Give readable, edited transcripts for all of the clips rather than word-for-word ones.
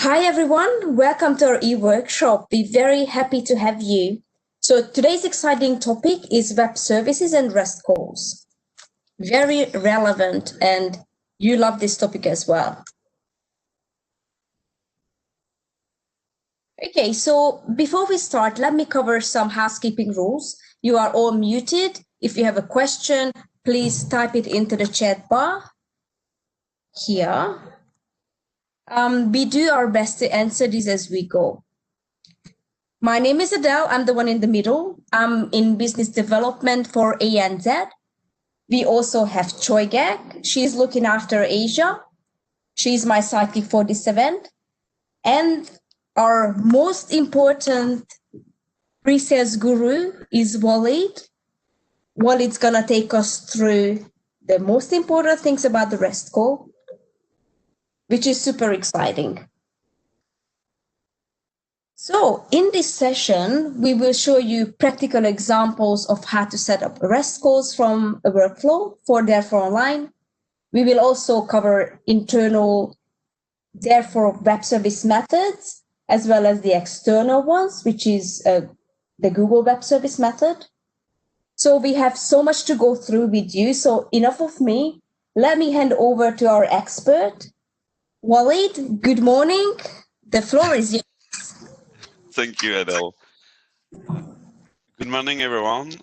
Hi everyone, welcome to our eWorkshop. We're very happy to have you. So today's exciting topic is web services and REST calls. Very relevant, and you love this topic as well. Okay, so before we start, let me cover some housekeeping rules. You are all muted. If you have a question, please type it into the chat bar here. We do our best to answer these as we go. My name is Adele. I'm the one in the middle. I'm in business development for ANZ. We also have Choi Gak. She's looking after Asia. She's my sidekick for this event. And our most important pre-sales guru is Walid. Walid's gonna take us through the most important things about the REST call, which is super exciting. So in this session, we will show you practical examples of how to set up REST calls from a workflow for Therefore Online. We will also cover internal Therefore web service methods, as well as the external ones, which is the Google Web Service method. So we have so much to go through with you. So enough of me. Let me hand over to our expert. Walid, good morning. The floor is yours. Thank you, Adele. Good morning, everyone.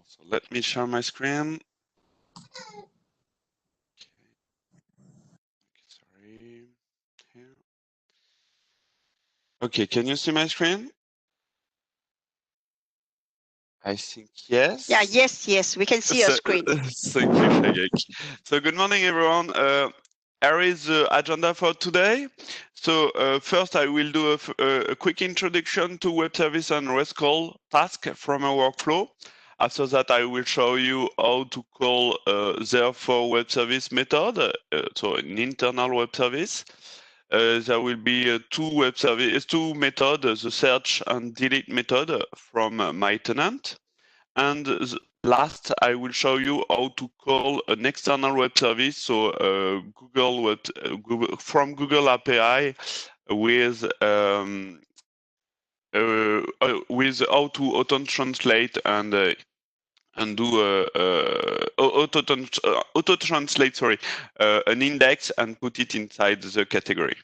So let me share my screen. Sorry. Here. Okay, can you see my screen? I think yes. Yeah, yes, we can see your screen. Thank you, Shagek. So good morning, everyone. Here is the agenda for today. So first, I will do a quick introduction to web service and REST call task from a workflow. After that, I will show you how to call Therefore web service method, so an internal web service. There will be two methods, the search and delete method from my tenant. And last, I will show you how to call an external web service, so from Google API with how to auto-translate and do auto-translate, an index and put it inside the category.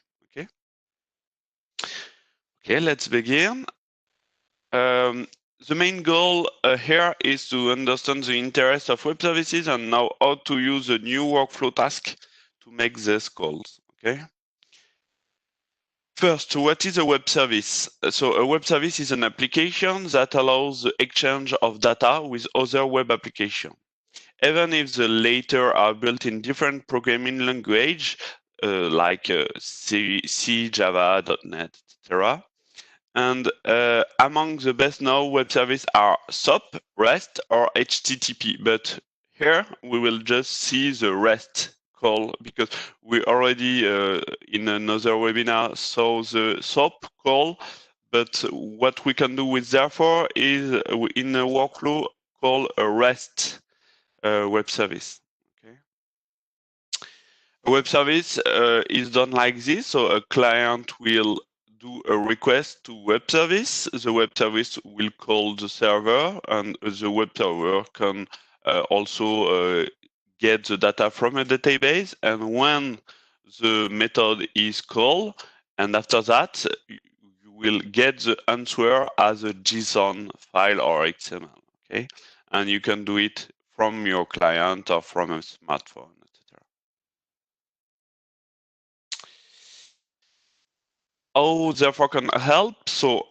Okay, let's begin. The main goal here is to understand the interest of web services and now how to use a new workflow task to make these calls. Okay. First, what is a web service? So a web service is an application that allows the exchange of data with other web applications. Even if the latter are built in different programming language like C, Java, .NET, etc. And among the best known web services are SOAP, REST, or HTTP. But here we will just see the REST call because we already in another webinar saw the SOAP call. But what we can do with Therefore is in a workflow call a REST web service. Okay. A web service is done like this. So a client will do a request to web service. The web service will call the server, and the web server can also get the data from a database. And when the method is called, and after that, you will get the answer as a JSON file or XML. Okay, and you can do it from your client or from a smartphone. How Therefore can help? So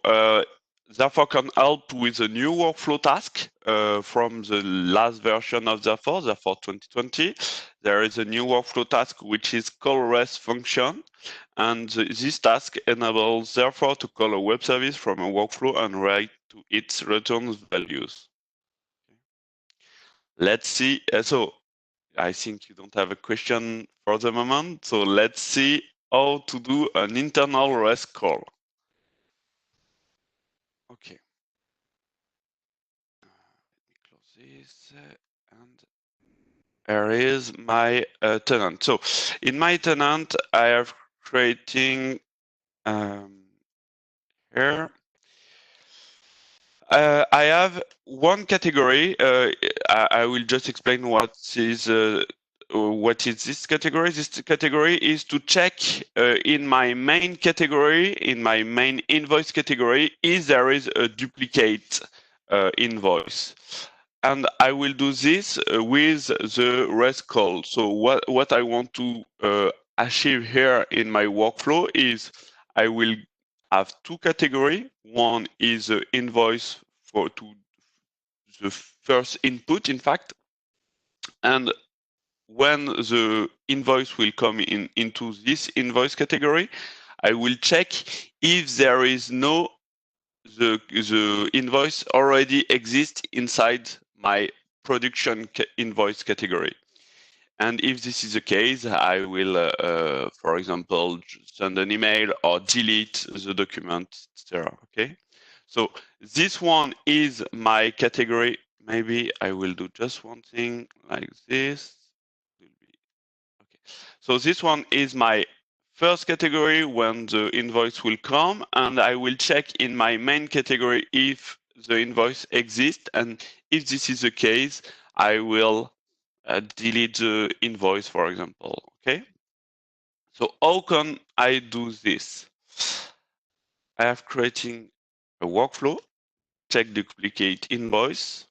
Therefore can help with a new workflow task from the last version of Therefore 2020. There is a new workflow task which is call REST function, and this task enables Therefore to call a web service from a workflow and write to its return values. Let's see. So I think you don't have a question for the moment. So let's see how to do an internal REST call. Okay. Let me close this and here is my tenant. So in my tenant, I have creating Here. I have one category. I will just explain what is this category. This category is to check in my main category, in my main invoice category, if there is a duplicate invoice. And I will do this with the REST call. So what I want to achieve here in my workflow is I will have two categories. One is the invoice for to the first input, in fact, and when the invoice will come into this invoice category, I will check if there is no the invoice already exists inside my production invoice category. And if this is the case, I will, for example, send an email or delete the document, etc. Okay. So this one is my category. Maybe I will do just one thing like this. Okay. So this one is my first category when the invoice will come, and I will check in my main category if the invoice exists. And if this is the case, I will delete the invoice, for example. Okay. So how can I do this? I have creating a workflow, check duplicate invoice,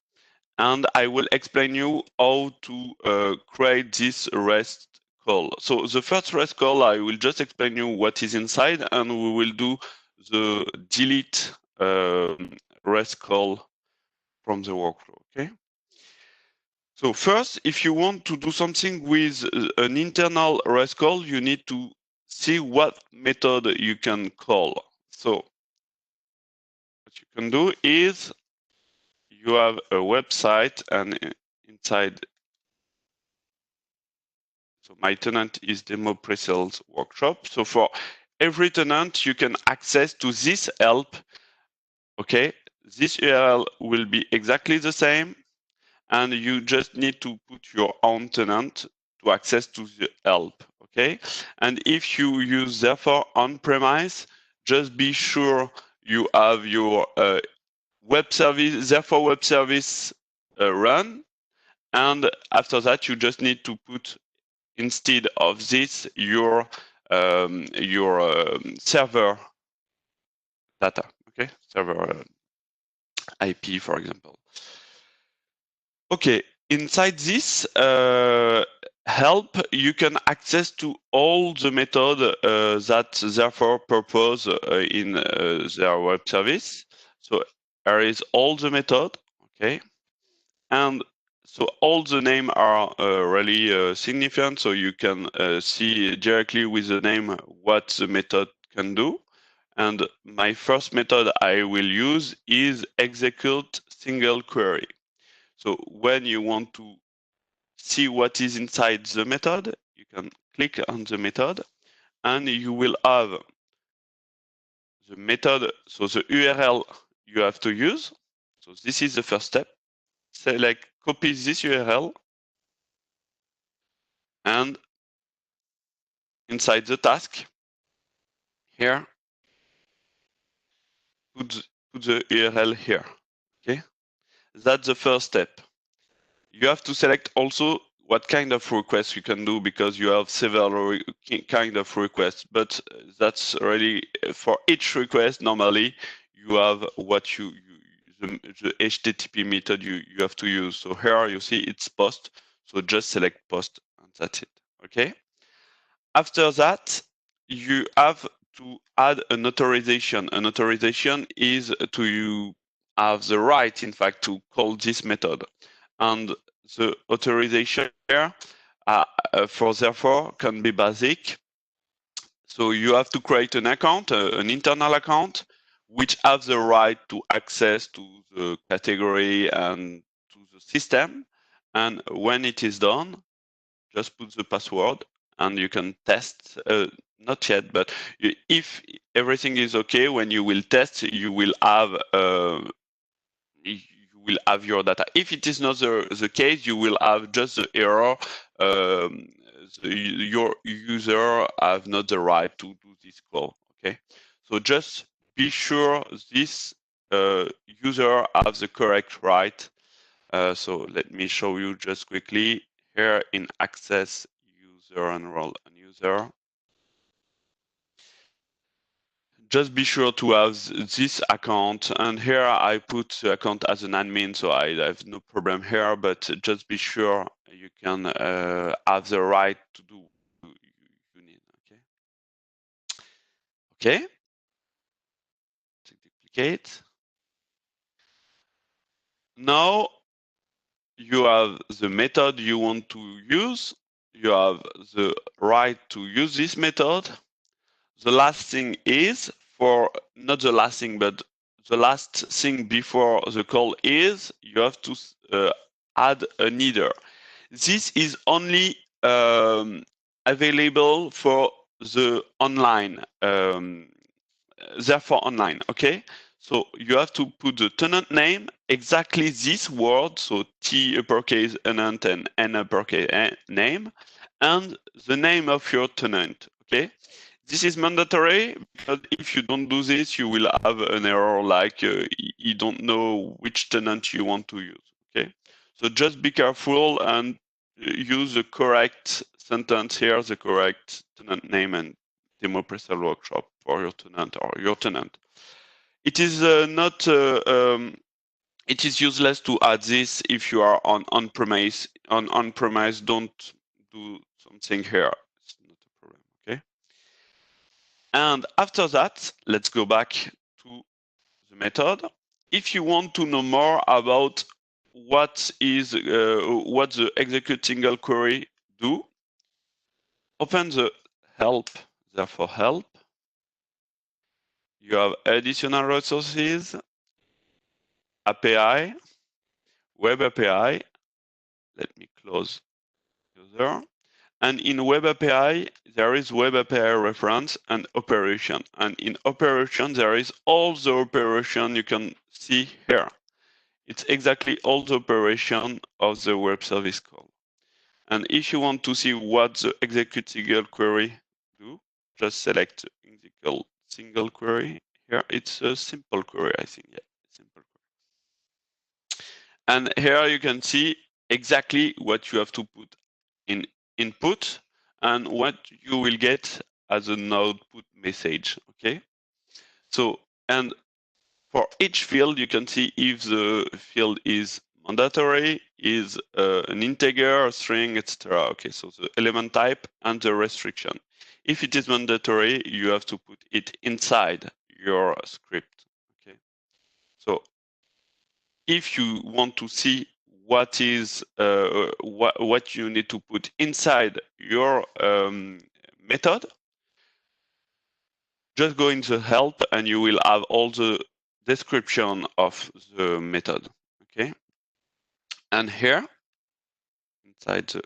and I will explain you how to create this REST call. So the first REST call, I will just explain you what is inside, and we will do the delete REST call from the workflow. Okay. So first, if you want to do something with an internal REST call, you need to see what method you can call. So what you can do is you have a website, and inside, so my tenant is demo pre-sales workshop. So for every tenant, you can access to this help. Okay, this URL will be exactly the same, and you just need to put your own tenant to access to the help. Okay, and if you use therefore on-premise, just be sure you have your web service, therefore web service run, and after that you just need to put instead of this your server data. Okay, server IP, for example. Okay, inside this help, you can access to all the method that therefore propose in their web service. So there is all the method, okay, and so all the name are really significant. So you can see directly with the name what the method can do. And my first method I will use is execute single query. So when you want to see what is inside the method, you can click on the method, and you will have the method, so the URL you have to use. So this is the first step. Select, copy this URL, and inside the task, here, put the URL here. Okay, that's the first step. You have to select also what kind of request you can do, because you have several kind of requests, but that's really for each request. Normally, you have what the HTTP method you have to use. So here you see it's post. So just select post, and that's it. Okay. After that, you have to add an authorization. An authorization is to you have the right, in fact, to call this method. And the authorization here for therefore can be basic. So you have to create an account, an internal account, which has the right to access to the category and to the system. And when it is done, just put the password, and you can test. Not yet, but if everything is okay, when you will test, you will have your data. If it is not the case, you will have just the error. Your user have not the right to do this call. Okay, So just be sure this user has the correct right. So let me show you just quickly here in access user and role and user. Just be sure to have this account, and here I put the account as an admin, so I have no problem here, but just be sure you can have the right to do you need. Okay. Duplicate. Now you have the method you want to use. You have the right to use this method. The last thing is, for not the last thing, but the last thing before the call is, you have to add an header. This is only available for the online, therefore online, okay? So you have to put the tenant name, exactly this word, so T uppercase tenant and N uppercase name, and the name of your tenant, okay? This is mandatory because if you don't do this, you will have an error like you don't know which tenant you want to use, okay? So just be careful and use the correct sentence here, the correct tenant name and demo pre-sale workshop for your tenant or your tenant. It is not it is useless to add this if you are on-premise. On-premise, don't do something here. It's not a problem, okay? And after that, let's go back to the method. If you want to know more about what the execute single query do, open the help, therefore help. You have additional resources, API, web API. Let me close user. And in web API, there is web API reference and operation. And in operation, there is all the operation you can see here. It's exactly all the operation of the web service call. And if you want to see what the execute single query do, just select execute single query. Here it's a simple query, I think. Yeah, simple query. And here you can see exactly what you have to put in input and what you will get as an output message. Okay. So, and for each field, you can see if the field is mandatory, is an integer, a string, etc. Okay, so the element type and the restriction. If it is mandatory, you have to put it inside your script. Okay, so if you want to see what is what you need to put inside your method, just go into help and you will have all the description of the method. Okay, and here inside the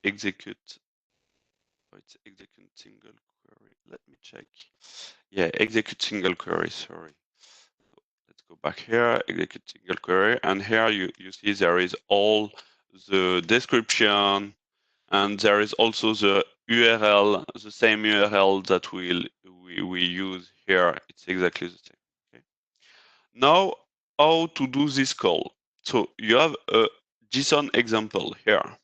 execute, oh, it's execute single query. Let me check. Yeah, execute single query. Sorry. Let's go back here. Execute single query, and here you see there is all the description, and there is also the URL, the same URL that we use here. It's exactly the same. Okay. Now, how to do this call? So you have a Json example here.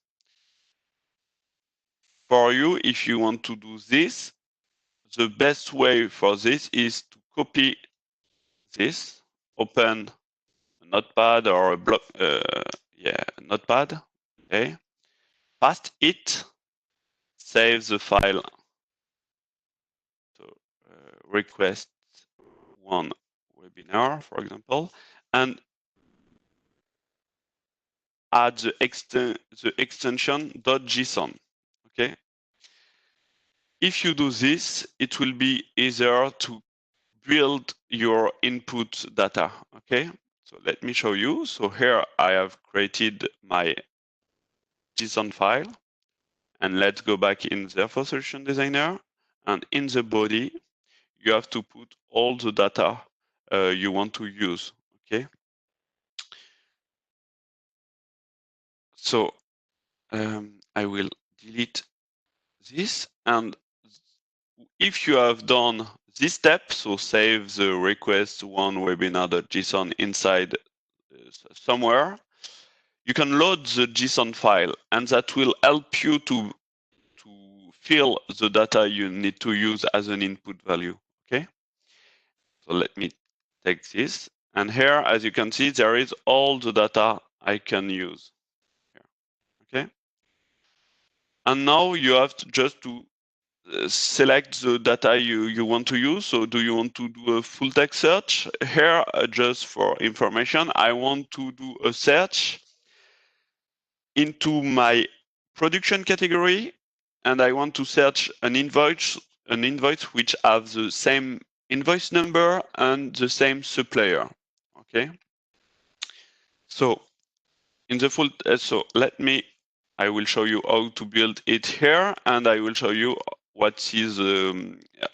For you, if you want to do this, the best way for this is to copy this, open a notepad or a block, notepad, okay, paste it, save the file to request one webinar, for example, and add the extension .json, okay? If you do this, it will be easier to build your input data, okay? So let me show you. So here I have created my JSON file, and let's go back in there for Solution Designer, and in the body, you have to put all the data you want to use, okay? So I will delete this, and if you have done this step, so save the request one webinar.json inside somewhere, you can load the JSON file, and that will help you to fill the data you need to use as an input value. Okay. So let me take this, and here, as you can see, there is all the data I can use. Here. Okay. And now you have to just to select the data you want to use. So do you want to do a full text search? Here, just for information, I want to do a search into my production category, and I want to search an invoice which has the same invoice number and the same supplier. Okay. So in the full, I will show you how to build it here, and I will show you what is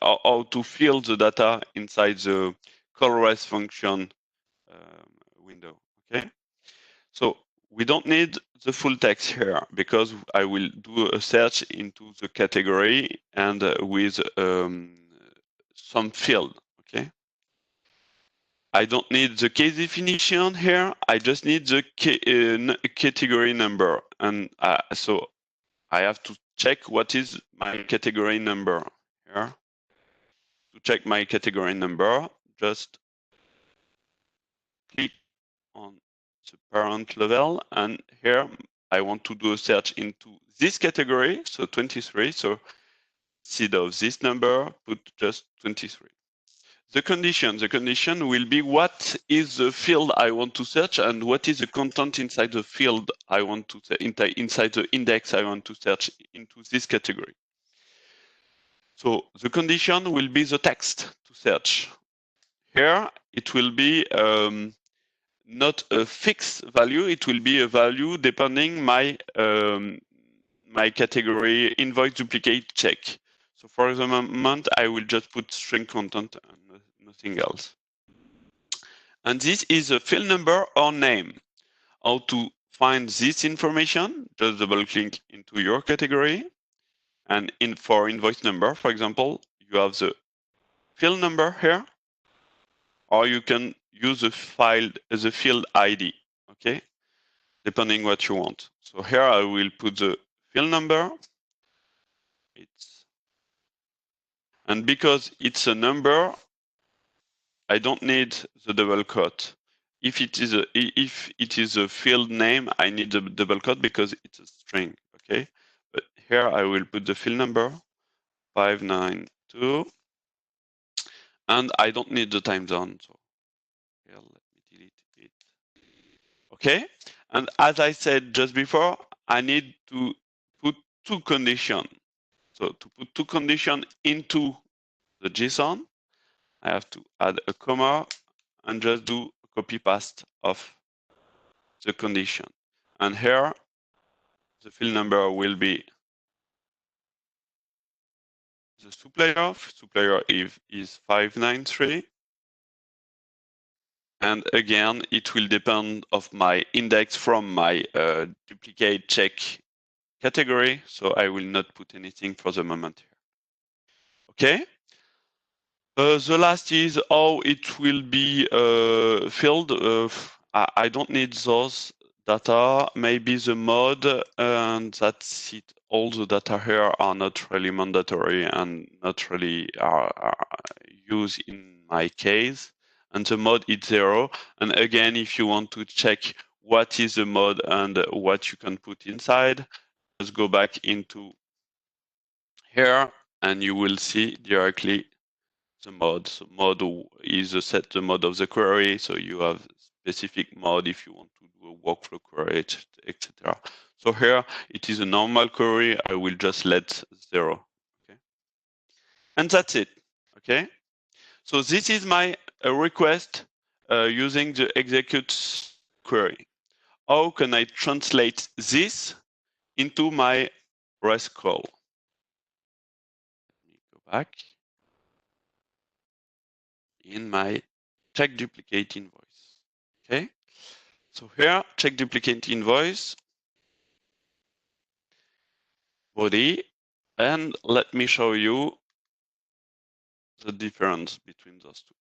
how to fill the data inside the call rest function window. Okay. So we don't need the full text here because I will do a search into the category and with some field. Okay. I don't need the case definition here. I just need the category number, and so I have to check what is my category number here. To check my category number, just click on the parent level, and here I want to do a search into this category, so 23. So instead of this number, put just 23. The condition will be what is the field I want to search and what is the content inside the field I want to inside the index I want to search into this category. So the condition will be the text to search. Here it will be not a fixed value, it will be a value depending my my category invoice duplicate check. So for the moment, I will just put string content and nothing else. And this is a field number or name. How to find this information? Just double click into your category. And for invoice number, for example, you have the field number here, or you can use the field ID, okay? Depending what you want. So here I will put the field number. And because it's a number, I don't need the double quote. If it is a field name, I need the double quote because it's a string. Okay, but here I will put the field number 592, and I don't need the time zone. So here, let me delete it. Okay, and as I said just before, I need to put two conditions. So to put two conditions into the JSON, I have to add a comma and just do a copy paste of the condition. And here, the field number will be the supplier. Supplier is 593. And again, it will depend of my index from my duplicate check category. So I will not put anything for the moment here. Okay. The last is how it will be filled. I don't need those data, maybe the mode, and that's it. All the data here are not really mandatory and not really are used in my case. And the mode is 0. And again, if you want to check what is the mode and what you can put inside, just go back into here and you will see directly the mode. So mode is the mode of the query. So you have specific mode if you want to do a workflow query, etc. So here it is a normal query. I will just let 0. Okay, and that's it. Okay, so this is my request using the execute query. How can I translate this into my REST call? Let me go back. In my check duplicate invoice. Okay, so here, check duplicate invoice, body, and let me show you the difference between those two.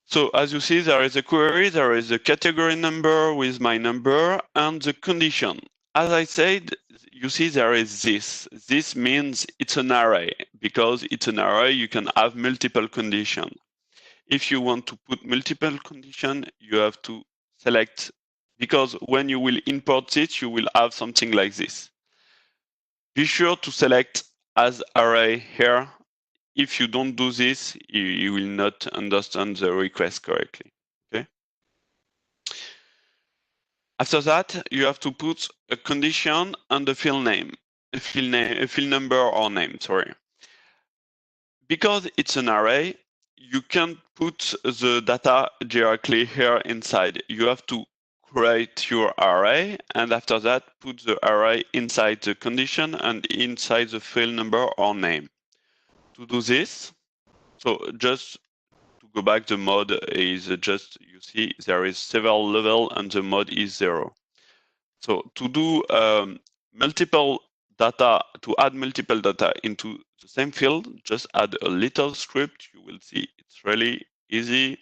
So as you see, there is a query, there is a category number with my number and the condition. As I said, you see there is this. This means it's an array. Because it's an array, you can have multiple conditions. If you want to put multiple conditions, you have to select, because when you will import this, you will have something like this. Be sure to select as array here. If you don't do this, you will not understand the request correctly. Okay. After that, you have to put a condition and a field name, a field number or name. Sorry. Because it's an array, you can't put the data directly here inside. You have to create your array, and after that, put the array inside the condition and inside the field number or name. To do this, so just to go back, the mode is just, you see, there is several levels and the mode is 0. So to do multiple data, to add multiple data into the same field, just add a little script. You will see it's really easy.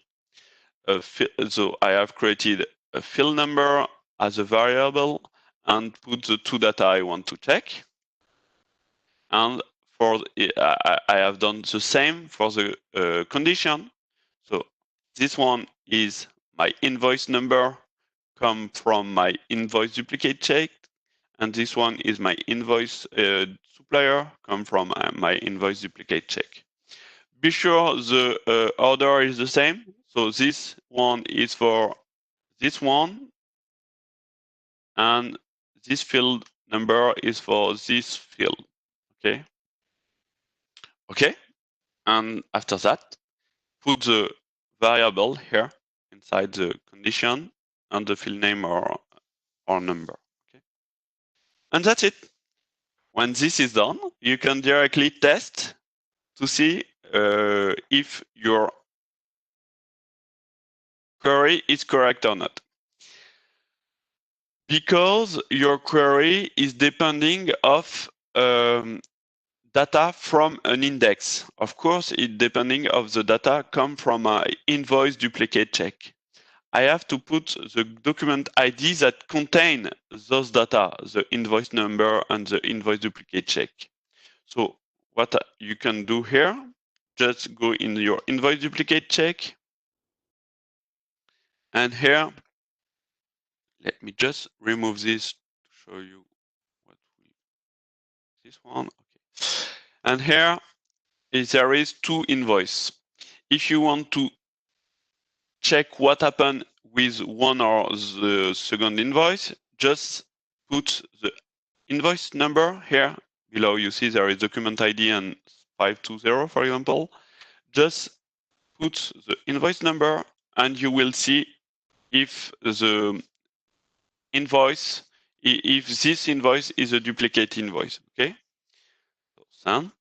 So I have created a field number as a variable and put the two data I want to check. And for I have done the same for the condition. So this one is my invoice number, come from my invoice duplicate check, and this one is my invoice supplier, come from my invoice duplicate check. Be sure the order is the same. So this one is for this one, and this field number is for this field. Okay. Okay. And after that, put the variable here inside the condition and the field name or number. Okay. And that's it. When this is done, you can directly test to see if your query is correct or not. Because your query is depending of data from an index. Of course, it depending of the data come from my invoice duplicate check. I have to put the document ID that contain those data, the invoice number and the invoice duplicate check. So what you can do here, just go in your invoice duplicate check. And here, let me just remove this to show you what this one. Okay. And here there is two invoice. If you want to check what happened with one or the second invoice, just put the invoice number here below. You see there is document ID and 520, for example. Just put the invoice number and you will see if the invoice, if this invoice is a duplicate invoice. Okay. So send.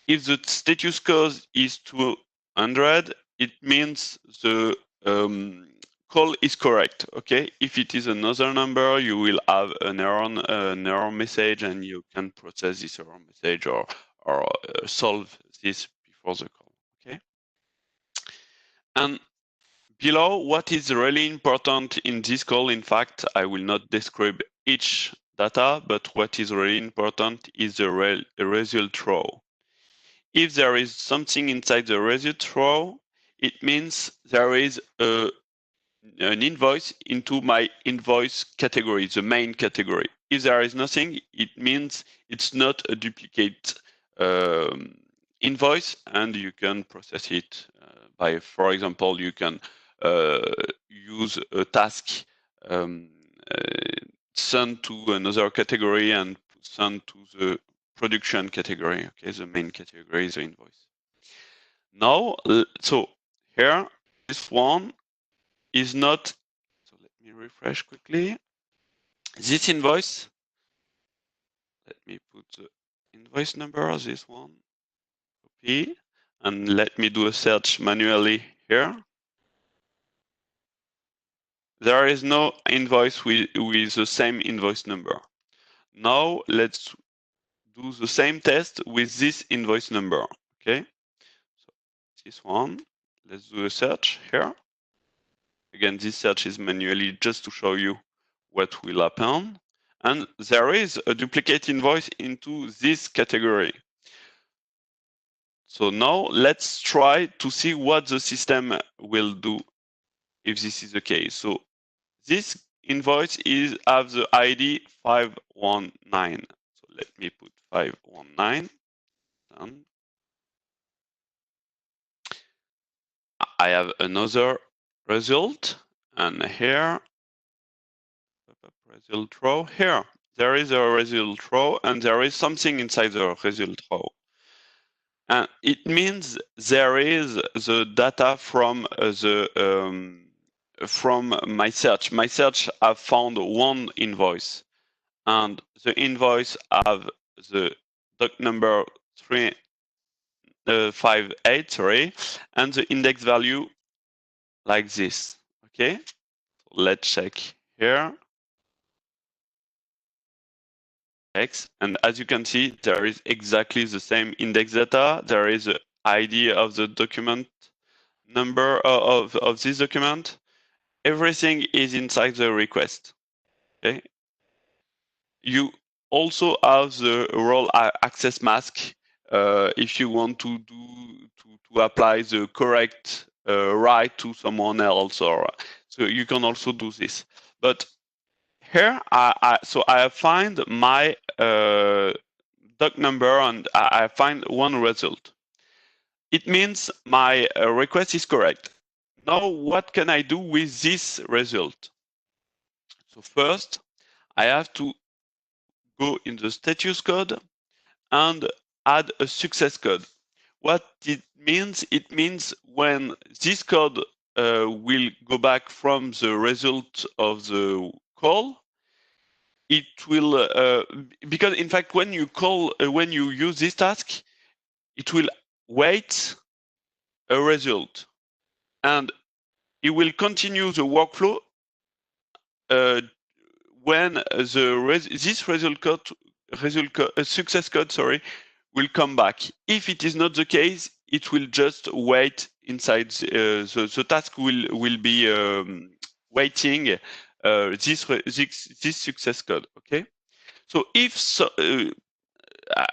If the status code is 200, it means the call is correct. Okay. If it is another number, you will have an error message, and you can process this error message or solve this before the call. Okay. And below, what is really important in this call, in fact, I will not describe each data, but what is really important is the result row. If there is something inside the result row, it means there is an invoice into my invoice category, the main category. If there is nothing, it means it's not a duplicate invoice, and you can process it by, for example, you can use a task send to another category and send to the production category. Okay, the main category is the invoice. Now, so here, this one is not, so let me refresh quickly. This invoice, let me put the invoice number, this one, copy, and let me do a search manually here. There is no invoice with the same invoice number. Now let's do the same test with this invoice number. Okay, so this one, let's do a search here. Again, this search is manually just to show you what will happen. And there is a duplicate invoice into this category. So now let's try to see what the system will do if this is the case. So this invoice have the ID 519. So let me put 519. Done. I have another result, and here, result row. Here, there is a result row, and there is something inside the result row. And it means there is the data from from my search. My search have found one invoice, and the invoice have the doc number 358, sorry, and the index value like this. Okay, let's check here. X, and as you can see, there is exactly the same index data. There is the ID of the document number of this document. Everything is inside the request. Okay. You also have the role access mask if you want to apply the correct right to someone else, or so you can also do this. But here, so I find my doc number, and I find one result. It means my request is correct. Now, what can I do with this result? So first, I have to go in the status code and add a success code. What it means when this code will go back from the result of the call, it will because in fact when you call when you use this task, it will wait a result, and it will continue the workflow when this success code, sorry, will come back. If it is not the case, it will just wait inside the task will be waiting this success code. Okay, so if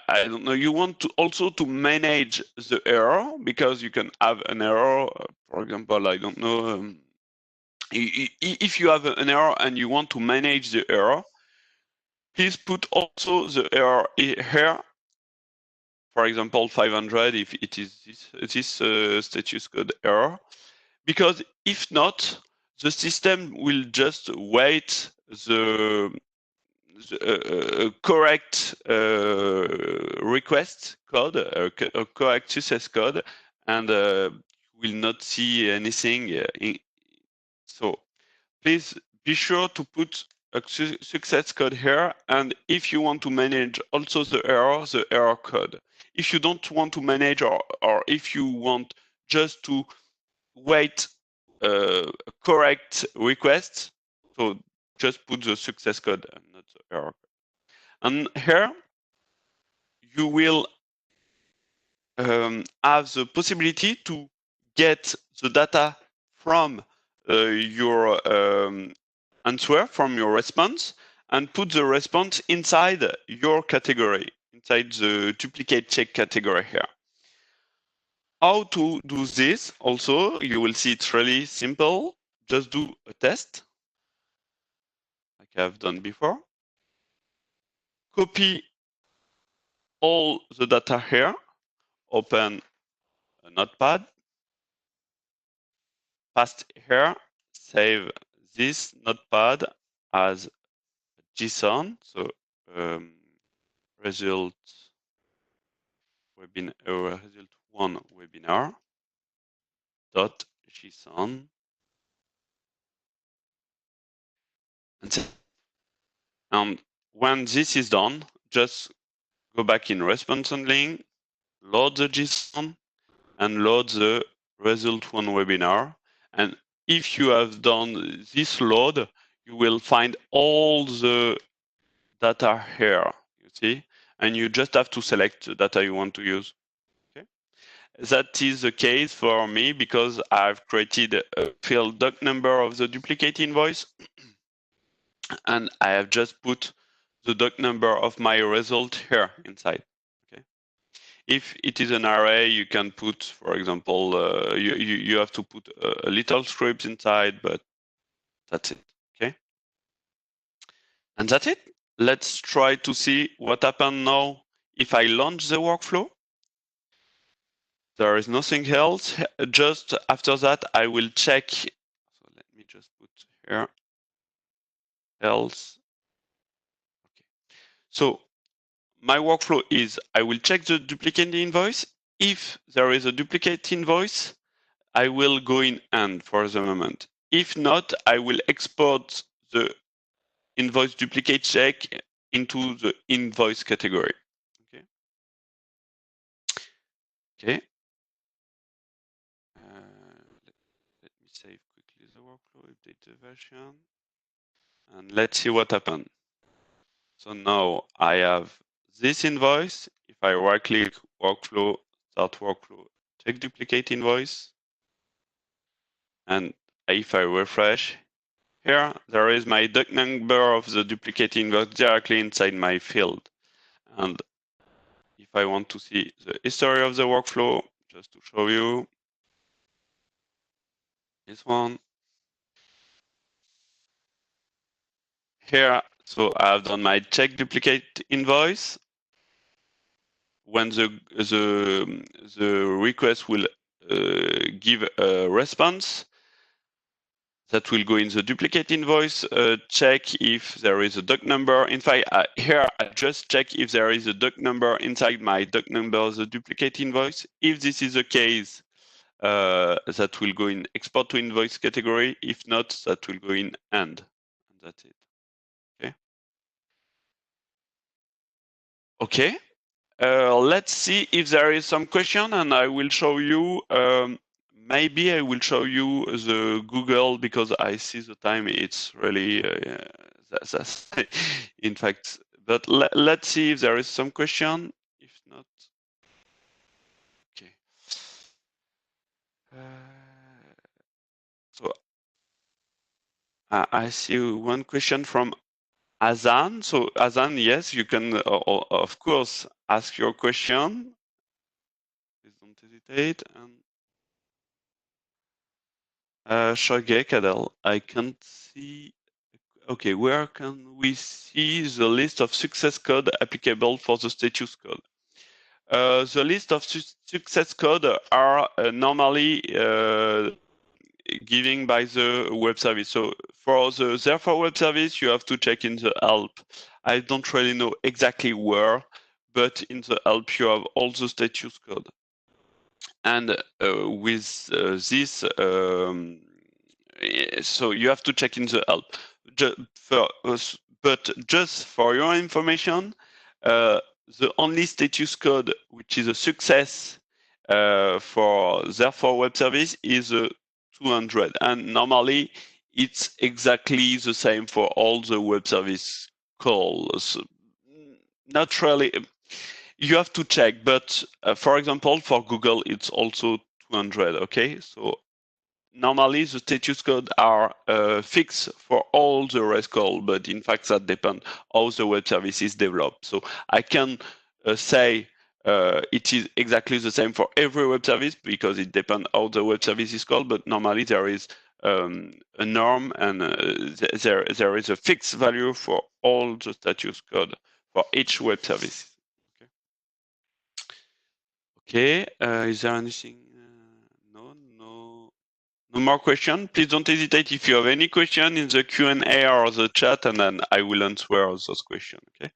I don't know, you want to also to manage the error, because you can have an error. For example, I don't know. If you have an error and you want to manage the error, please put also the error here. For example, 500 if it is this status code error, because if not, the system will just wait the correct request code, a correct success code, and will not see anything. So please be sure to put a success code here, and if you want to manage also the error code. If you don't want to manage, or if you want just to wait a correct request, so just put the success code and not the error code. And here you will have the possibility to get the data from your answer, from your response, and put the response inside your category, inside the duplicate check category here. How to do this? Also, you will see it's really simple. Just do a test, like I've done before. Copy all the data here, open a notepad, paste here, save this notepad as JSON, so result result 1 webinar dot JSON, and when this is done, just go back in response handling, load the JSON, and load the result 1 webinar. And if you have done this load, you will find all the data here, you see, and you just have to select the data you want to use. Okay? That is the case for me because I've created a field doc number of the duplicate invoice, and I have just put the doc number of my result here inside. Okay. If it is an array, you can put, for example, you have to put a little script inside, but that's it. Okay. And that's it. Let's try to see what happens now if I launch the workflow. There is nothing else. Just after that, I will check. So let me just put here else. Okay. So my workflow is I will check the duplicate invoice. If there is a duplicate invoice, I will go in and for the moment. If not, I will export the invoice duplicate check into the invoice category. Okay. Okay. Let me save quickly the workflow, update the version, and let's see what happened. So now I have this invoice. If I right click workflow, start workflow, check duplicate invoice, and if I refresh, here there is my doc number of the duplicate invoice directly inside my field. And if I want to see the history of the workflow, just to show you this one. Here, so I have done my check duplicate invoice. When the request will give a response, that will go in the duplicate invoice, check if there is a doc number. In fact, here I just check if there is a doc number inside my doc number of the duplicate invoice. If this is the case, that will go in export to invoice category. If not, that will go in end. And that's it. Okay. Okay. Let's see if there is some question, and I will show you. Maybe I will show you the Google because I see the time. It's really that's in fact. But let's see if there is some question. If not, okay. So I see one question from Azan. So Azan, yes, you can of course ask your question. Please don't hesitate. And Shoge Kadel, I can't see. Okay, where can we see the list of success code applicable for the status code? The list of success code are normally given by the web service. So for the therefore web service, you have to check in the help. I don't really know exactly where, but in the help you have all the status code. And with this, so you have to check in the help. But just for your information, the only status code which is a success for therefore web service is 200, and normally it's exactly the same for all the web service calls. Not really. You have to check, but for example, for Google, it's also 200. Okay, so normally the status code are fixed for all the REST call, but in fact that depends how the web service is developed. So I can say it is exactly the same for every web service because it depends how the web service is called, but normally there is a norm and there is a fixed value for all the status code for each web service. Okay, is there anything? No more question. Please don't hesitate if you have any question in the Q&A or the chat, and then I will answer those questions. Okay.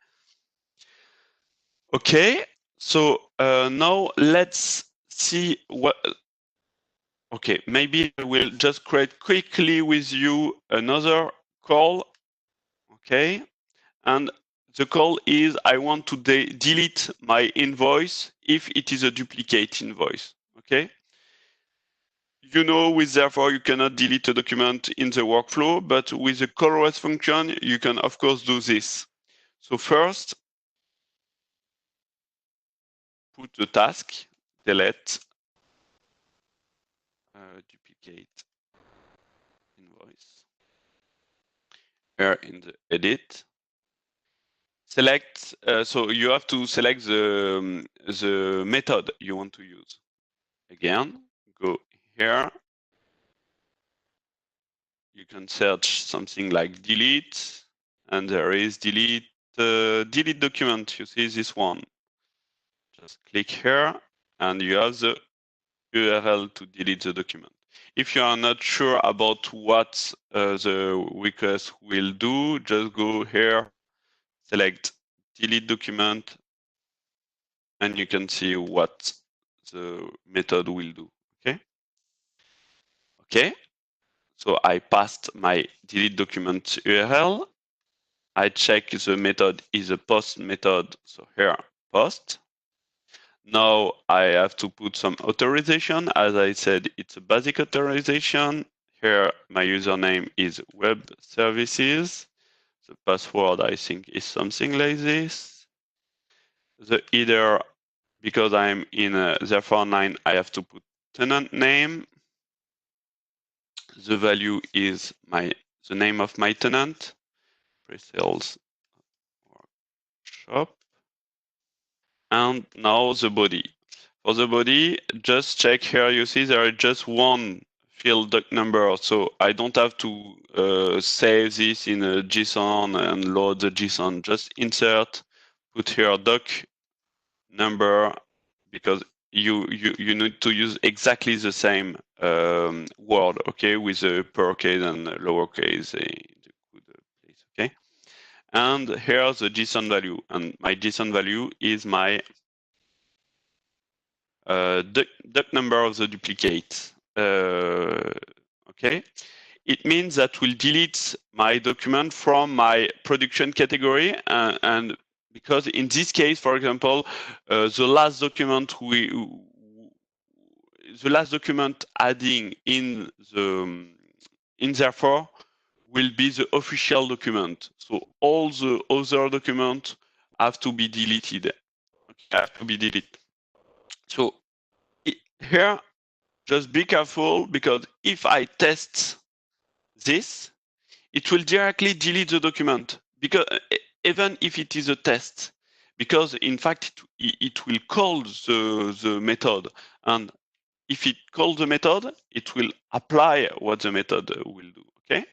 Okay. So now let's see what. Okay, maybe I will just create quickly with you another call. Okay, and the call is I want to delete my invoice if it is a duplicate invoice. Okay. You know, with therefore, you cannot delete a document in the workflow, but with the call REST function, you can, of course, do this. So first, put the task, delete, duplicate invoice. Here in the edit, select, so you have to select the method you want to use. Again, go here. You can search something like delete, and there is delete document. You see this one. Just click here, and you have the URL to delete the document. If you are not sure about what the request will do, just go here, select delete document, and you can see what the method will do. Okay. Okay. So I passed my delete document URL. I check the method is a post method. So here, post. Now I have to put some authorization. As I said, it's a basic authorization. Here, my username is web services. The password, I think, is something like this. The header, because I'm in therefore 9, I have to put tenant name. The value is the name of my tenant, pre-sales workshop. And now the body. For the body, just check here. You see there is just one field doc number, so I don't have to save this in a JSON and load the JSON. Just insert, put here doc number, because you need to use exactly the same word, okay, with a uppercase and lowercase in the good place, okay. And here's the JSON value, and my JSON value is my duck number of the duplicate. Okay, it means that we'll delete my document from my production category, and because in this case, for example, the last document adding in therefore will be the official document. So all the other documents have to be deleted. Okay, have to be deleted. So here, just be careful, because if I test this, it will directly delete the document, because even if it is a test, because in fact it will call the method, and if it calls the method, it will apply what the method will do. Okay,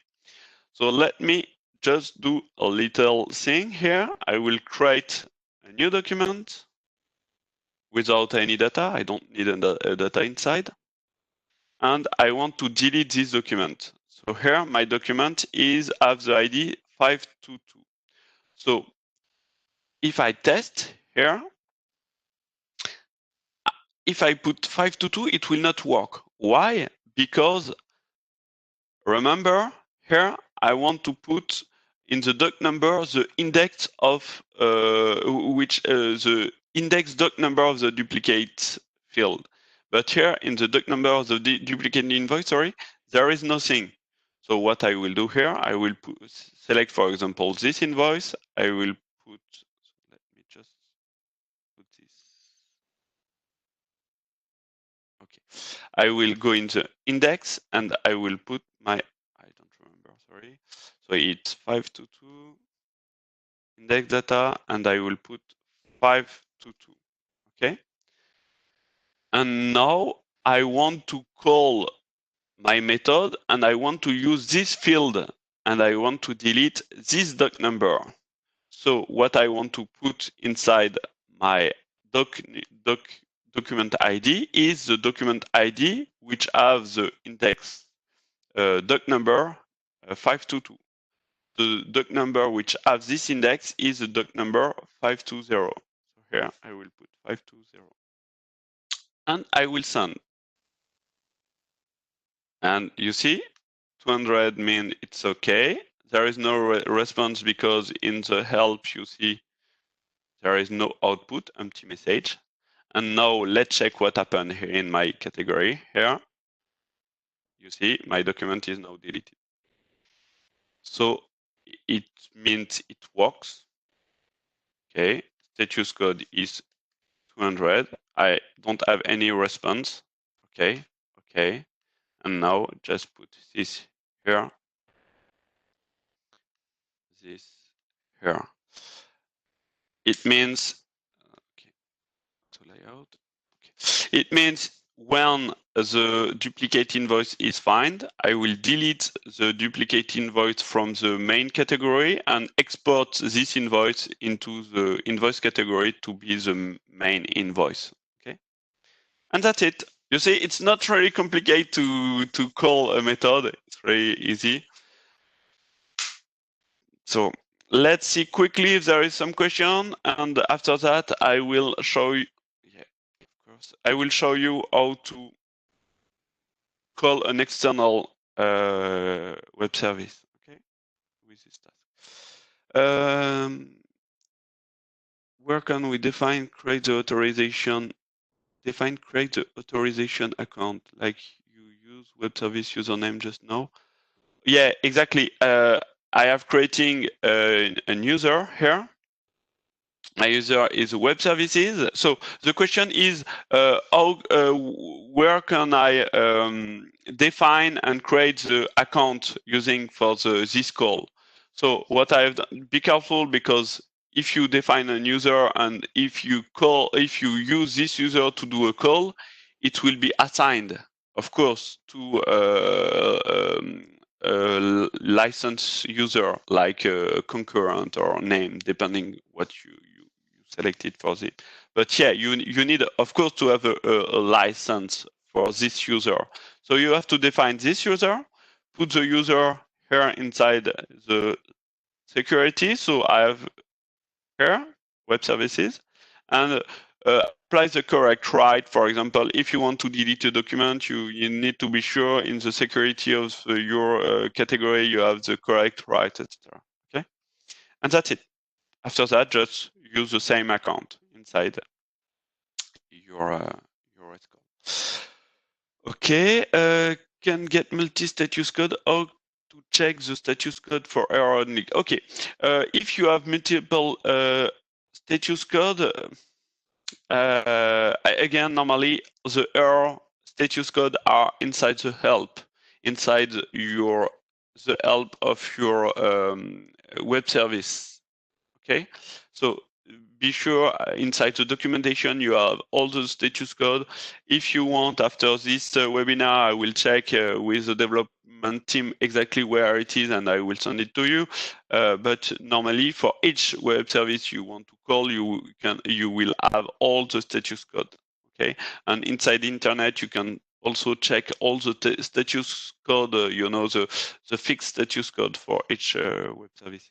so let me just do a little thing here. I will create a new document without any data. I don't need a data inside. And I want to delete this document. So here, my document have the ID 522. So if I test here, if I put 522, it will not work. Why? Because remember, here I want to put in the doc number the index of the index doc number of the duplicate field. But here in the doc number of the duplicate invoice, sorry, there is nothing. So what I will do here, I will select, for example, this invoice. I will put, let me just put this. Okay. I will go in the index and I will put my, I don't remember, sorry. So it's 522 index data, and I will put 522. Okay. And now I want to call my method, and I want to use this field, and I want to delete this doc number. So what I want to put inside my document ID is the document ID which have the index doc number 522. The doc number which have this index is the doc number 520. So here I will put 520. And I will send. And you see, 200 means it's okay. There is no response because in the help you see there is no output, empty message. And now let's check what happened here in my category. Here, you see my document is now deleted. So it means it works. Okay, status code is 200. I don't have any response. Okay, okay. And now just put this here, this here. It means, okay, to layout. Okay. It means when the duplicate invoice is found, I will delete the duplicate invoice from the main category and export this invoice into the invoice category to be the main invoice. Okay, and that's it. You see, it's not really complicated to call a method. It's very easy. So let's see quickly if there is some question, and after that I will show you. Yeah, of course, I will show you how to call an external web service. Okay, with this task. Where can we create the authorization? Create the authorization account, like you use web service username just now. Yeah, exactly. I have creating a user here. My user is web services. So the question is, where can I define and create the account using for this call? So what I've done, be careful, because if you define a user and if you use this user to do a call, it will be assigned, of course, to a license user, like a concurrent or name, depending what you selected for this. But yeah, you need, of course, to have a license for this user. So you have to define this user, put the user here inside the security. So I have here web services, and apply the correct right. For example, if you want to delete a document, you need to be sure in the security of your category you have the correct right, etc. Okay, and that's it. After that, just use the same account inside your SQL. Okay, can get multi-status code. How to check the status code for error only? Okay, if you have multiple status code, again, normally the error status code are inside the help, inside the help of your web service. Okay, so be sure inside the documentation you have all the status code. If you want, after this webinar, I will check with the development team exactly where it is, and I will send it to you. But normally, for each web service you want to call, you will have all the status code. Okay, and inside the internet you can also check all the status code. The fixed status code for each web service.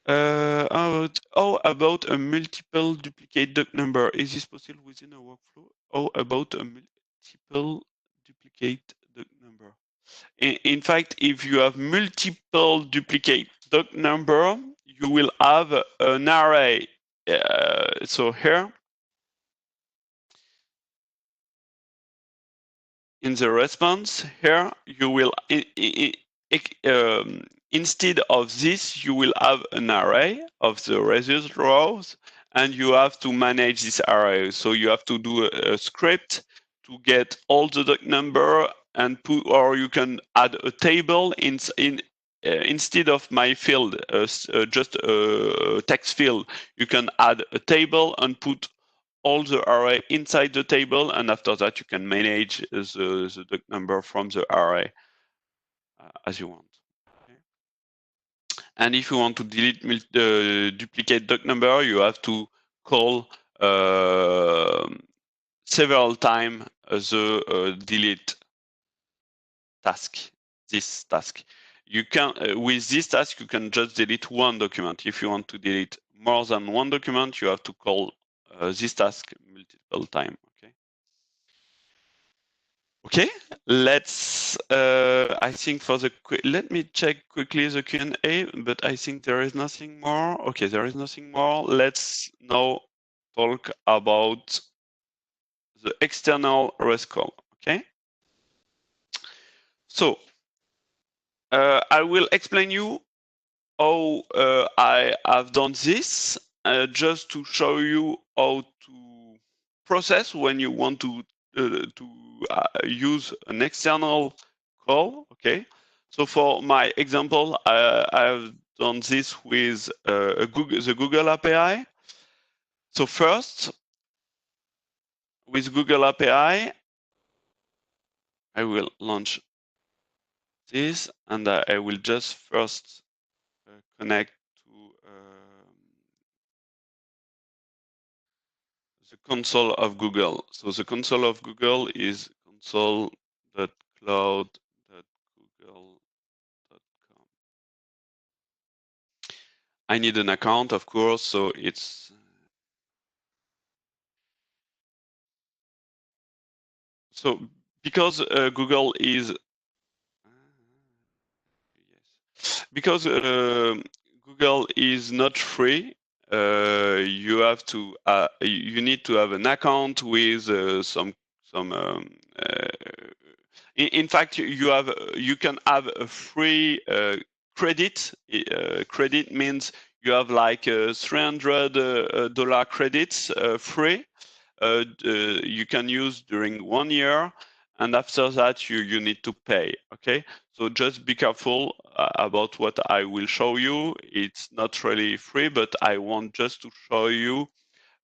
How about a multiple duplicate doc number? Is this possible within a workflow? How about a multiple duplicate doc number? In fact, if you have multiple duplicate doc number, you will have an array. So here, in the response, here you will instead of this, you will have an array of the result rows, and you have to manage this array. So you have to do a script to get all the doc number and put, or you can add a table instead of my field, just a text field. You can add a table and put all the array inside the table, and after that you can manage the doc number from the array as you want. Okay. And if you want to delete duplicate doc number, you have to call several times the delete task. This task. You can with this task you can just delete one document. If you want to delete more than one document, you have to call this task multiple times. Okay, let's, I think for the, let me check quickly the Q&A, but I think there is nothing more. Okay, there is nothing more. Let's now talk about the external REST call, okay? So, I will explain you how I have done this, just to show you how process when you want to use an external call. Okay, so for my example, I've done this with the Google API. So first, with Google API, I will launch this, and I will just first connect to the console of Google. So the console of Google is console.cloud.google.com. I need an account, of course, so it's so because Google is because Google is not free. You have to you need to have an account with some in fact you can have a free credit. Credit means you have like $300 credits free. You can use during 1 year, and after that you need to pay. Okay, so just be careful about what I will show you. It's not really free, but I want just to show you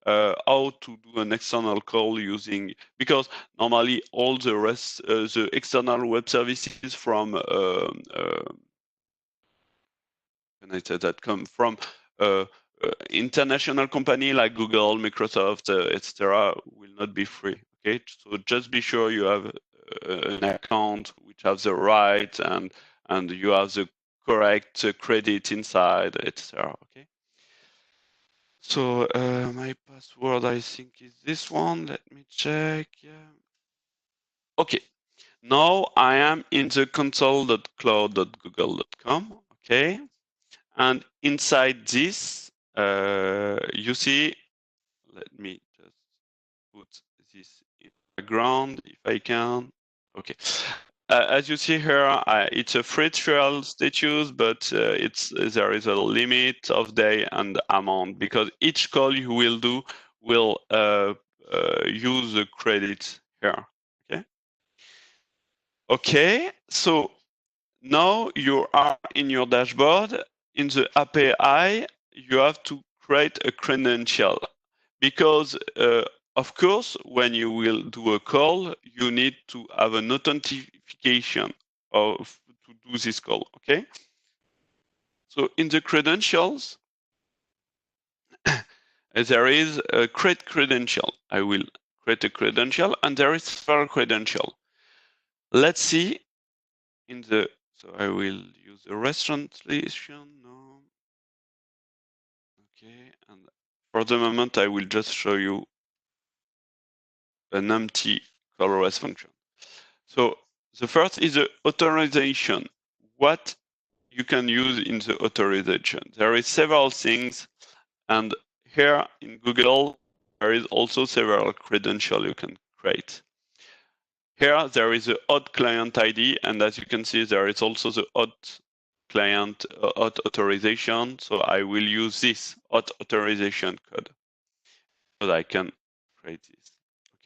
how to do an external call using, because normally all the rest, the external web services from can I say that come from international company like Google, Microsoft, etc., will not be free. Okay, so just be sure you have an account which has the right and you have the correct credit inside, etc. Okay. So my password, I think, is this one. Let me check. Yeah. Okay. Now I am in the console.cloud.google.com. Okay. And inside this, you see, let me just put this in the background if I can. Okay. As you see here, it's a free trial status, but there is a limit of day and amount, because each call you will do will use the credit here. Okay. Okay. So now you are in your dashboard. In the API, you have to create a credential, because of course, when you will do a call, you need to have an authentication to do this call. Okay. So in the credentials, there is a create credential. I will create a credential, and there is several credential. Let's see in the. So I will use the rest translation. No. Okay, and for the moment, I will just show you an empty call rest function. So the first is the authorization. What you can use in the authorization. There is several things, and here in Google, there is also several credentials you can create. Here, there is the hot client ID, and as you can see, there is also the hot client hot authorization. So I will use this hot authorization code so that I can create this.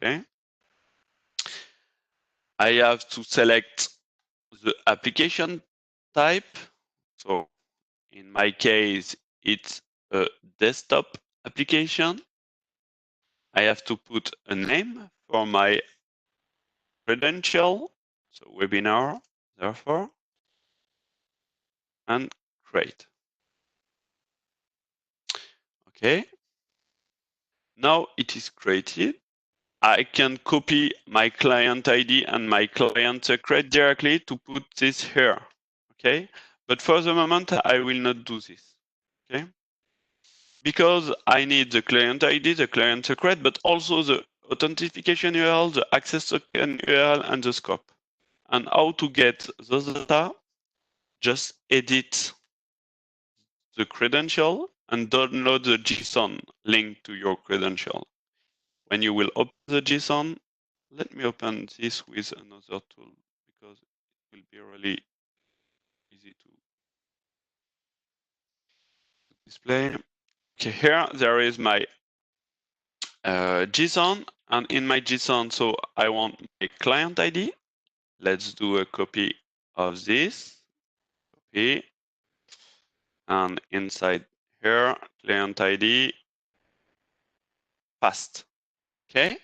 Okay. I have to select the application type. So in my case, it's a desktop application. I have to put a name for my credential, so webinar, therefore, and create. Okay. Now it is created. I can copy my client ID and my client secret directly to put this here. Okay. But for the moment, I will not do this. Okay. Because I need the client ID, the client secret, but also the authentication URL, the access token URL, and the scope. And how to get those data? Just edit the credential and download the JSON link to your credential. When you will open the JSON, let me open this with another tool, because it will be really easy to display. Okay, here there is my JSON, and in my JSON, so I want a client ID. Let's do a copy of this. Copy. And inside here, client ID, past. Okay.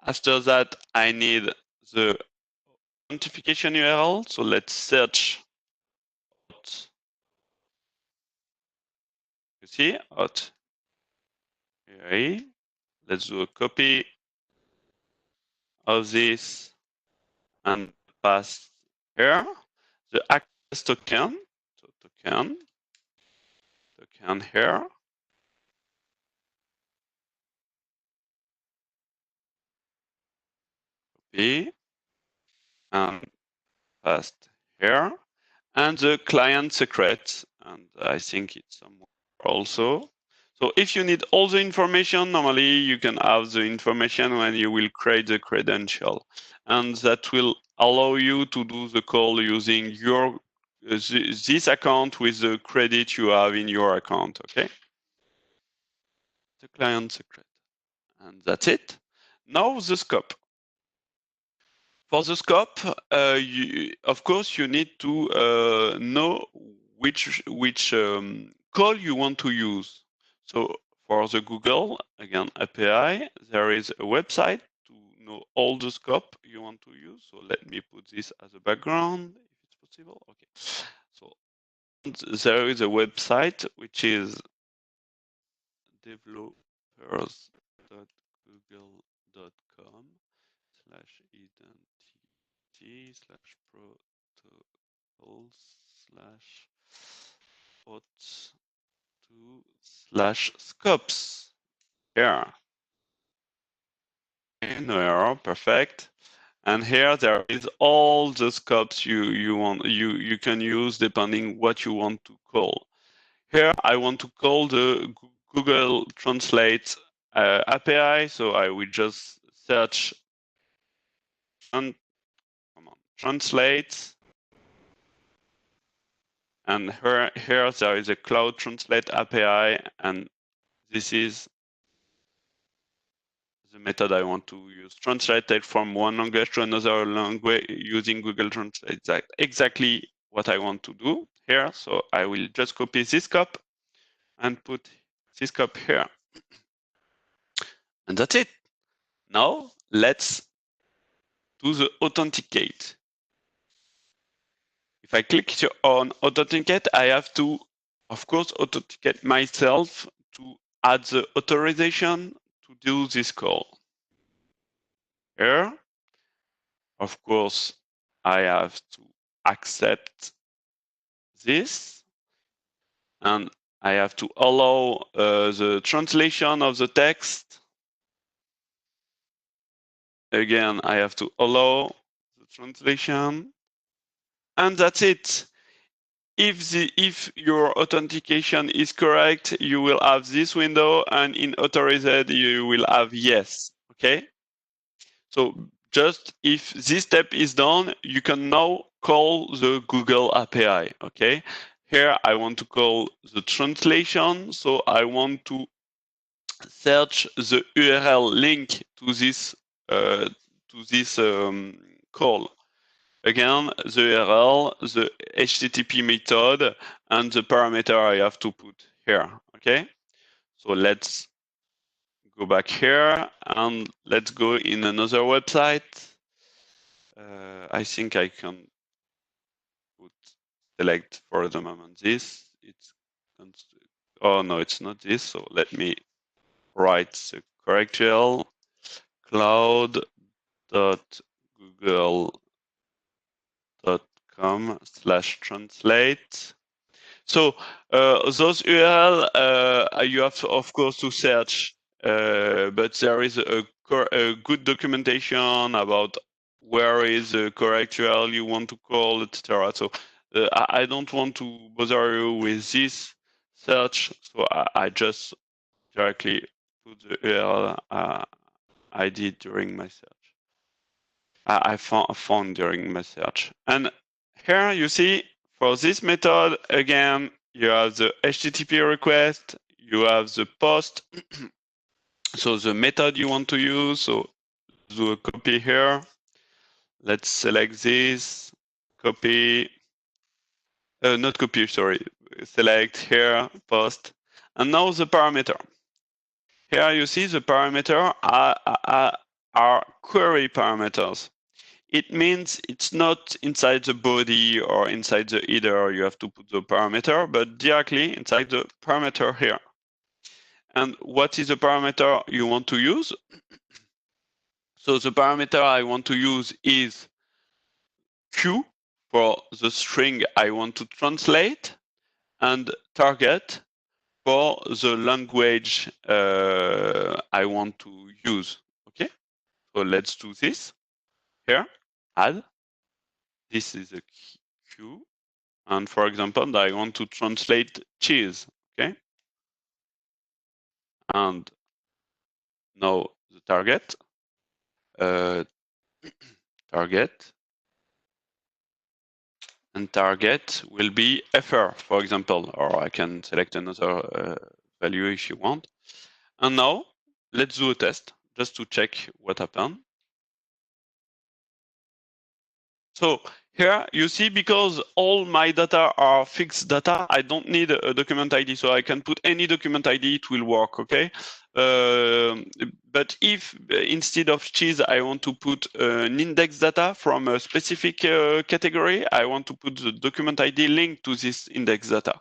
After that, I need the authentication URL. So let's search. You see, out here. Let's do a copy of this and pass here the access token. So token here. Copy and paste here. And the client secret, and I think it's somewhere also. So if you need all the information, normally you can have the information when you will create the credential, and that will allow you to do the call using your this account with the credit you have in your account. Okay, the client secret, and that's it. Now the scope. For the scope, of course, you need to know which call you want to use. So for the Google, again, API, there is a website to know all the scope you want to use. So let me put this as a background, if it's possible. Okay. So there is a website which is developer.google.com/identity/auth2/scopes. Here. No error, perfect. And here there is all the scopes you can use depending what you want to call. Here I want to call the Google Translate API, so I will just search translate, and here there is a Cloud Translate API, and this is the method I want to use. Translate it from one language to another language using Google Translate. That's exactly what I want to do here. So I will just copy this scope and put this scope here. And that's it. Now let's do the authenticate. If I click on authenticate, I have to, of course, authenticate myself to add the authorization to do this call. Here, of course, I have to accept this, and I have to allow the translation of the text. Again, I have to allow the translation, and that's it. If your authentication is correct, you will have this window, and in authorized, you will have yes. Okay. So just if this step is done, you can now call the Google API. Okay. Here I want to call the translation, so I want to search the URL link to this call. Again, the URL, the HTTP method, and the parameter I have to put here. Okay, so let's go back here and let's go in another website. I think I can select for the moment this. Oh no, it's not this. So let me write the correct URL: cloud.google.com/translate. So those URL you have to, of course, to search, but there is a good documentation about where is the correct URL you want to call, etc. So I don't want to bother you with this search, so I just directly put the URL I did during my search. I found during my search. And here you see, for this method, again, you have the HTTP request, you have the post, So the method you want to use, so do a copy here. Let's select this, copy, not copy, sorry, select here, post. And now the parameter. Here you see the parameter are query parameters. It means it's not inside the body or inside the header you have to put the parameter, but directly inside the parameter here. And what is the parameter you want to use? So the parameter I want to use is Q for the string I want to translate, and target for the language I want to use. Okay, so let's do this here. Add. This is a Q, and for example, I want to translate cheese. Okay, and now the target. Target. And target will be FR, for example, or I can select another value if you want. And now let's do a test just to check what happened. So here you see, because all my data are fixed data, I don't need a document ID, so I can put any document ID, it will work, okay? But if instead of cheese, I want to put an index data from a specific category, I want to put the document ID linked to this index data.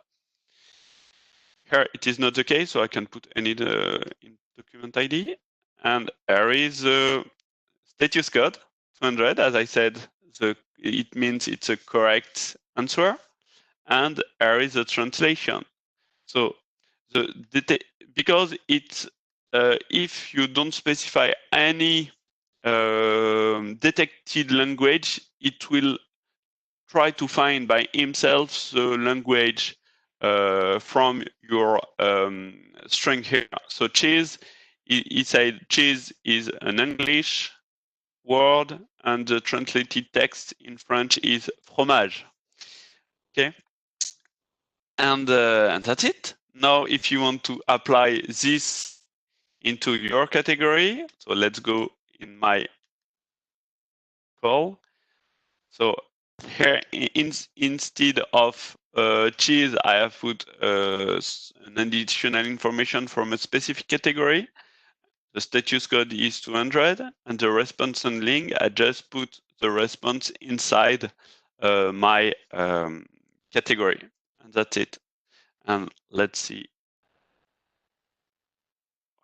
Here it is not the case, so I can put any document ID. And here is status code 200, as I said, it means it's a correct answer. And here is a translation. So because it's if you don't specify any detected language, it will try to find by himself the language from your string here. So cheese, he said cheese is an English word, and the translated text in French is fromage. Okay, and that's it. Now, if you want to apply this into your category, so let's go in my call. So here, instead of cheese, I have put an additional information from a specific category. The status code is 200, and the response and link, I just put the response inside my category, and that's it. And let's see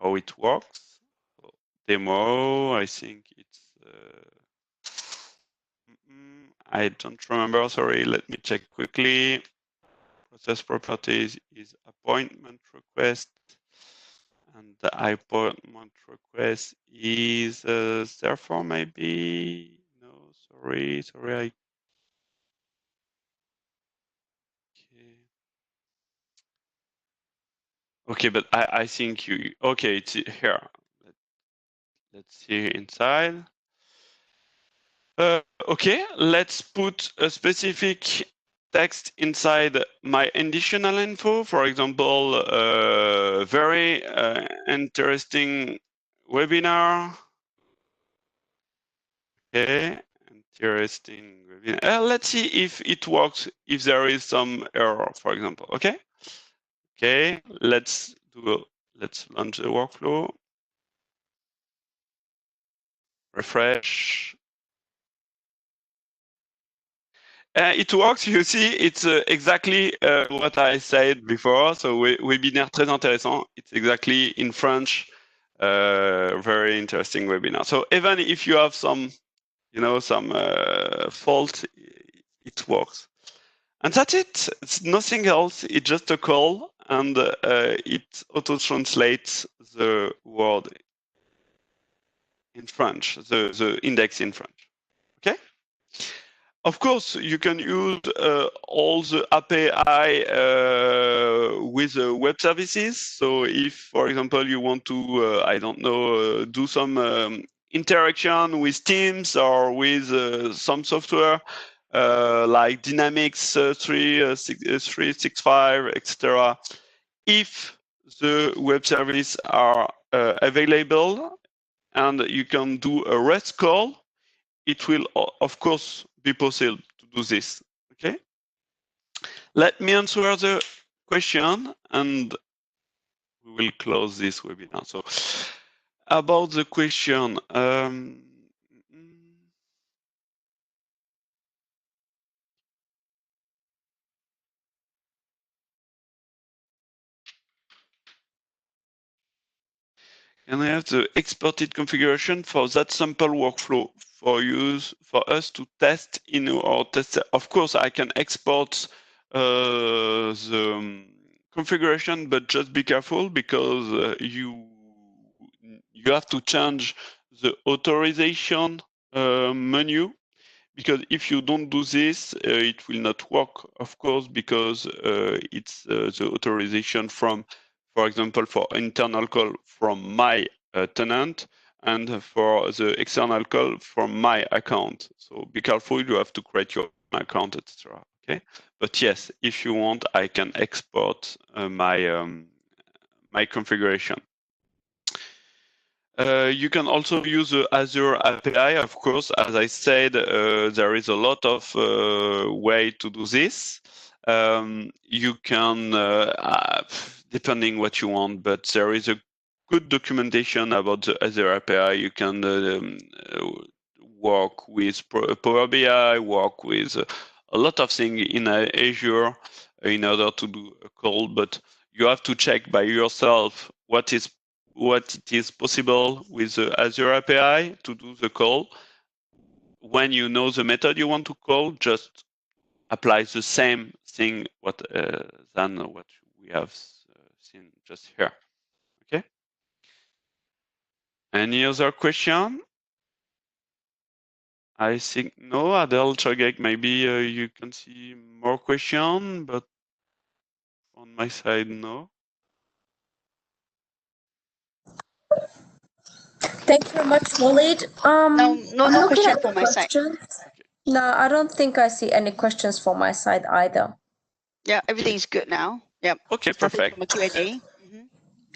how it works. So, demo, I think it's I don't remember, sorry, let me check quickly. Process properties is appointment request, and the appointment request is therefore maybe, no, sorry, okay. Okay, but I think you, okay, it's here. Let's see inside. Okay, let's put a specific text inside my additional info. For example, very interesting webinar. Okay, interesting webinar. Let's see if it works, if there is some error, for example. Okay. Okay, let's launch the workflow. Refresh. It works, you see, it's exactly what I said before. So webinaire très intéressant. It's exactly in French. Very interesting webinar. So even if you have some, some fault, it works. And that's it. It's nothing else. It's just a call, and it auto-translates the word in French, the index in French. Okay? Of course, you can use all the API with web services. So if, for example, you want to, I don't know, do some interaction with Teams or with some software like Dynamics 365, etc. If the web service are available and you can do a REST call, it will, of course, be possible to do this. Okay. Let me answer the question and we will close this webinar. So about the question, can I have the exported configuration for that sample workflow for us to test in our test? Of course, I can export the configuration, but just be careful because you have to change the authorization menu, because if you don't do this, it will not work, of course, because it's the authorization from, for example, for internal call from my tenant and for the external call from my account. So be careful, you have to create your own account, etc. Okay, but yes, if you want, I can export my configuration. You can also use the Azure API, of course. As I said, there is a lot of way to do this. You can, depending what you want, but there is a good documentation about the Azure API. You can work with Power BI, work with a lot of things in Azure in order to do a call, but you have to check by yourself what it is possible with the Azure API to do the call. When you know the method you want to call, just apply the same thing than what we have seen just here. Okay. Any other question? I think no. Adele Chagek, maybe you can see more question, but on my side, no. Thank you very much, Walid. No question from my side. Okay. No, I don't think I see any questions from my side either. Yeah, everything's good now. Yep. Okay, perfect. From a Q&A.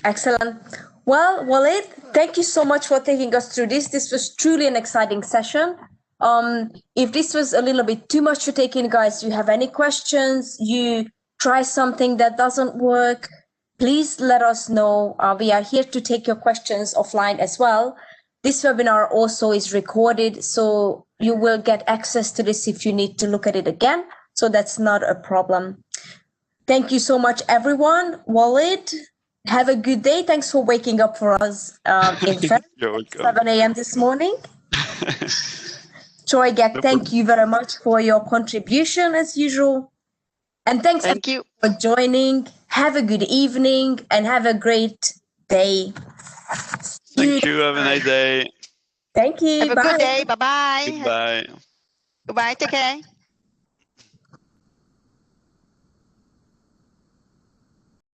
Excellent. Well, Walid, thank you so much for taking us through this. This was truly an exciting session. If this was a little bit too much to take in, guys, you have any questions, you try something that doesn't work, please let us know. We are here to take your questions offline as well. This webinar also is recorded, so you will get access to this if you need to look at it again. So that's not a problem. Thank you so much, everyone. Walid, have a good day. Thanks for waking up for us in 7 a.m. this morning. Troy Gek, thank you very much for your contribution as usual. And thanks you for joining. Have a good evening and have a great day. Thank you. Have a nice day. Thank you. Have a good day. Bye-bye. Goodbye. Goodbye. Take care.